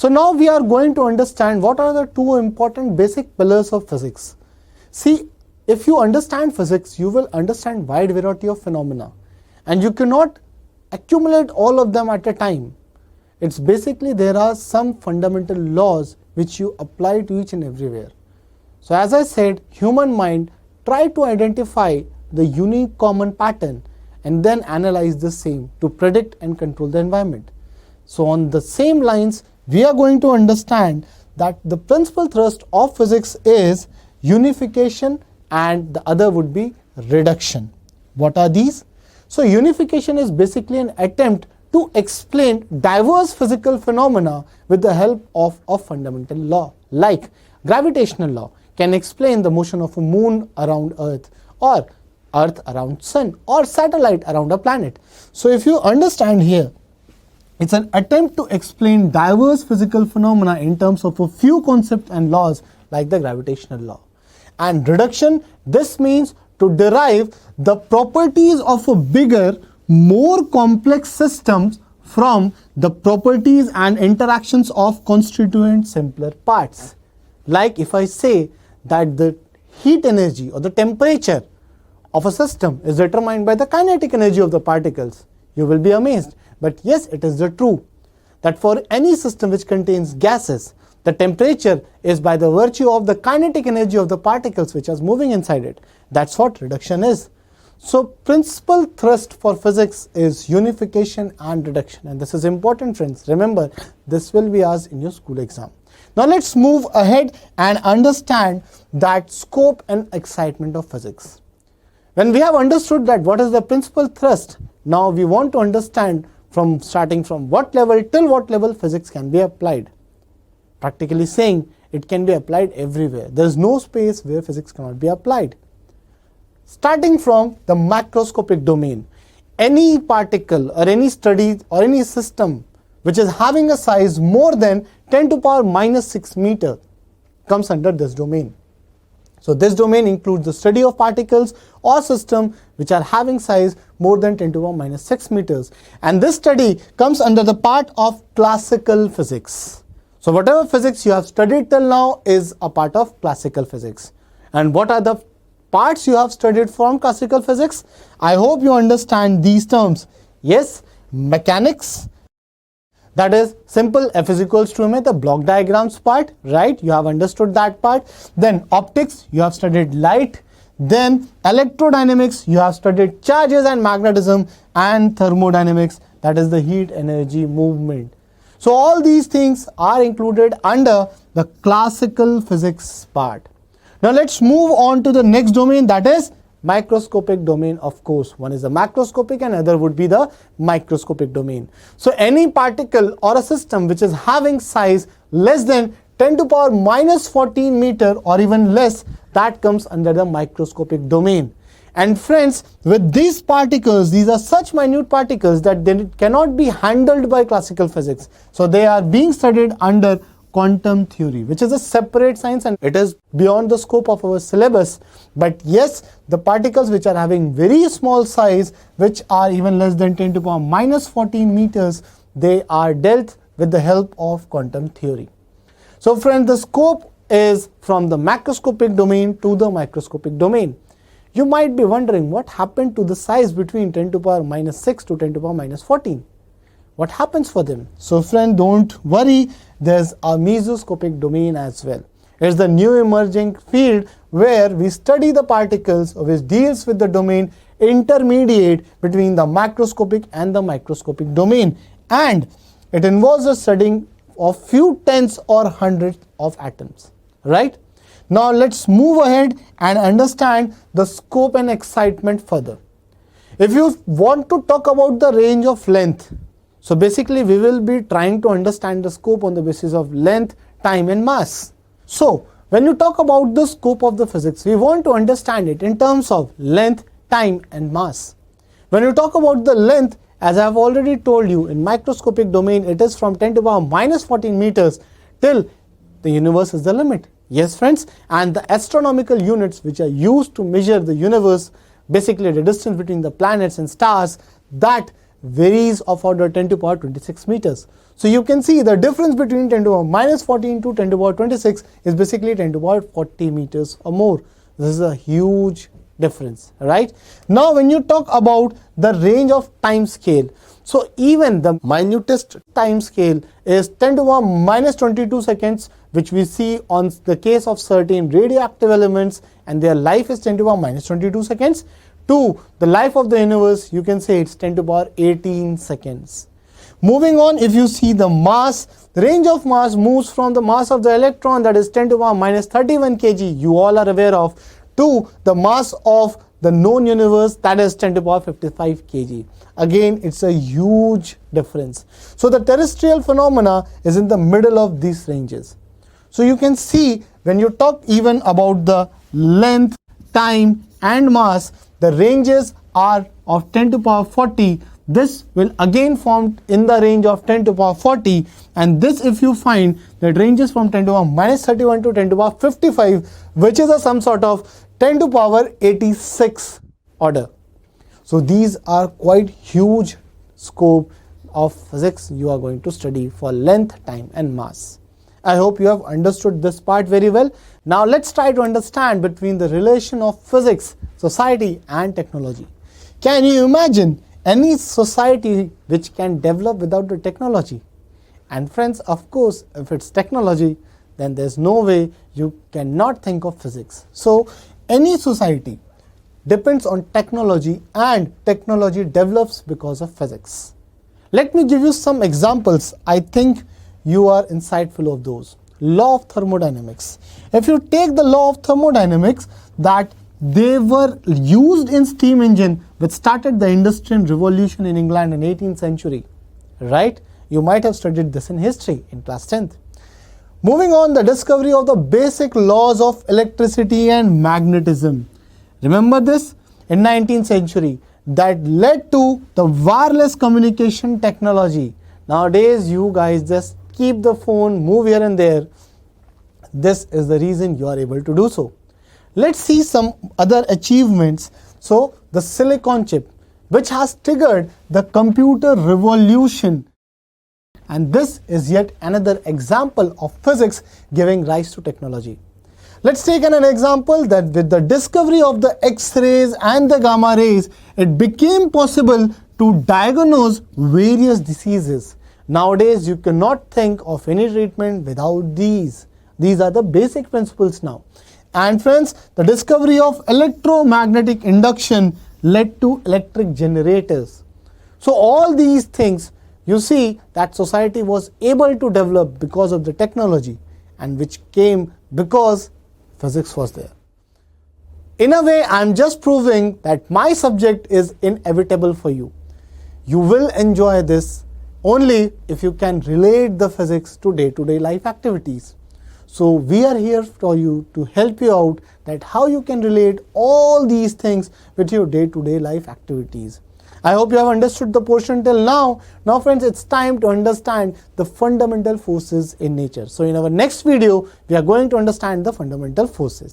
So now we are going to understand what are the two important basic pillars of physics. See, if you understand physics, you will understand wide variety of phenomena, and you cannot accumulate all of them at a time. It's basically there are some fundamental laws which you apply to each and everywhere. So as I said, human mind try to identify the unique common pattern and then analyze the same to predict and control the environment. So on the same lines, we are going to understand that the principal thrust of physics is unification and the other would be reduction. What are these? So unification is basically an attempt to explain diverse physical phenomena with the help of a fundamental law, like gravitational law can explain the motion of a moon around Earth, or Earth around Sun, or satellite around a planet. So if you understand here, it's an attempt to explain diverse physical phenomena in terms of a few concepts and laws like the gravitational law. And reduction, this means to derive the properties of a bigger, more complex systems from the properties and interactions of constituent simpler parts. Like if I say that the heat energy or the temperature of a system is determined by the kinetic energy of the particles, you will be amazed. But yes, it is the true that for any system which contains gases, the temperature is by the virtue of the kinetic energy of the particles which are moving inside it. That's what reduction is. So principal thrust for physics is unification and reduction, and this is important, friends. Remember, this will be asked in your school exam. Now let's move ahead and understand that scope and excitement of physics. When we have understood that what is the principal thrust, now we want to understand from starting from what level till what level physics can be applied. Practically saying, it can be applied everywhere. There is no space where physics cannot be applied. Starting from the macroscopic domain, any particle or any study or any system which is having a size more than 10 to the power minus 6 meter comes under this domain. So this domain includes the study of particles or system which are having size more than 10 to the power minus 6 meters. And this study comes under the part of classical physics. So whatever physics you have studied till now is a part of classical physics. And what are the parts you have studied from classical physics? I hope you understand these terms. Yes, mechanics, that is simple F is equals to ma, the block diagrams part, right? You have understood that part. Then optics, you have studied light. Then electrodynamics, you have studied charges and magnetism. And thermodynamics, that is the heat energy movement. So all these things are included under the classical physics part. Now let's move on to the next domain, that is microscopic domain. Of course, one is the macroscopic and other would be the microscopic domain. So any particle or a system which is having size less than 10 to the power minus 14 meter or even less, that comes under the microscopic domain. And friends, with these particles, these are such minute particles that they cannot be handled by classical physics. So they are being studied under quantum theory, which is a separate science and it is beyond the scope of our syllabus. But yes, the particles which are having very small size, which are even less than 10 to the power minus 14 meters, they are dealt with the help of quantum theory. So friends, the scope is from the macroscopic domain to the microscopic domain. You might be wondering what happened to the size between 10 to the power minus 6 to 10 to the power minus 14. What happens for them? So friend, don't worry, there's a mesoscopic domain as well. It's the new emerging field where we study the particles which deals with the domain intermediate between the macroscopic and the microscopic domain, and it involves the studying of few tens or hundreds of atoms, right? Now let's move ahead and understand the scope and excitement further. If you want to talk about the range of length, so basically we will be trying to understand the scope on the basis of length, time and mass. So when you talk about the scope of the physics, we want to understand it in terms of length, time and mass. When you talk about the length, as I have already told you, in microscopic domain it is from 10 to the power minus 14 meters till the universe is the limit. Yes friends, and the astronomical units which are used to measure the universe, basically the distance between the planets and stars, that varies of order 10 to the power 26 meters. So you can see the difference between 10 to the power minus 14 to 10 to the power 26 is basically 10 to the power 40 meters or more. This is a huge difference, right? Now when you talk about the range of time scale, so even the minutest time scale is 10 to the power minus 22 seconds, which we see on the case of certain radioactive elements, and their life is 10 to the power minus 22 seconds. To the life of the universe, you can say it's 10 to the power 18 seconds. Moving on, if you see the mass, the range of mass moves from the mass of the electron, that is 10 to the power minus 31 kg, you all are aware of, to the mass of the known universe, that is 10 to the power 55 kg. Again, it's a huge difference. So the terrestrial phenomena is in the middle of these ranges. So you can see when you talk even about the length, time and mass, the ranges are of 10 to the power 40. This will again form in the range of 10 to the power 40, and this, if you find, that ranges from 10 to the power minus 31 to 10 to the power 55, which is some sort of 10 to the power 86 order. So these are quite huge scope of physics you are going to study for length, time and mass. I hope you have understood this part very well. Now let's try to understand between the relation of physics, society and technology. Can you imagine any society which can develop without the technology? And friends, of course, if it's technology, then there's no way you cannot think of physics. So any society depends on technology, and technology develops because of physics. Let me give you some examples. I think you are insightful of those. Law of thermodynamics. If you take the law of thermodynamics, that they were used in steam engine which started the industrial revolution in England in 18th century, right? You might have studied this in history in class 10th. Moving on, the discovery of the basic laws of electricity and magnetism. Remember this? In 19th century, that led to the wireless communication technology. Nowadays, you guys just keep the phone, move here and there. This is the reason you are able to do so. Let's see some other achievements. So the silicon chip, which has triggered the computer revolution, and this is yet another example of physics giving rise to technology. Let's take an example that with the discovery of the X-rays and the gamma rays, it became possible to diagnose various diseases. Nowadays, you cannot think of any treatment without these. These are the basic principles now. And friends, the discovery of electromagnetic induction led to electric generators. So all these things, you see that society was able to develop because of the technology, and which came because physics was there. In a way, I am just proving that my subject is inevitable for you. You will enjoy this only if you can relate the physics to day-to-day life activities. So we are here for you to help you out that how you can relate all these things with your day-to-day life activities. I hope you have understood the portion till now. Now friends, it's time to understand the fundamental forces in nature. So in our next video, we are going to understand the fundamental forces.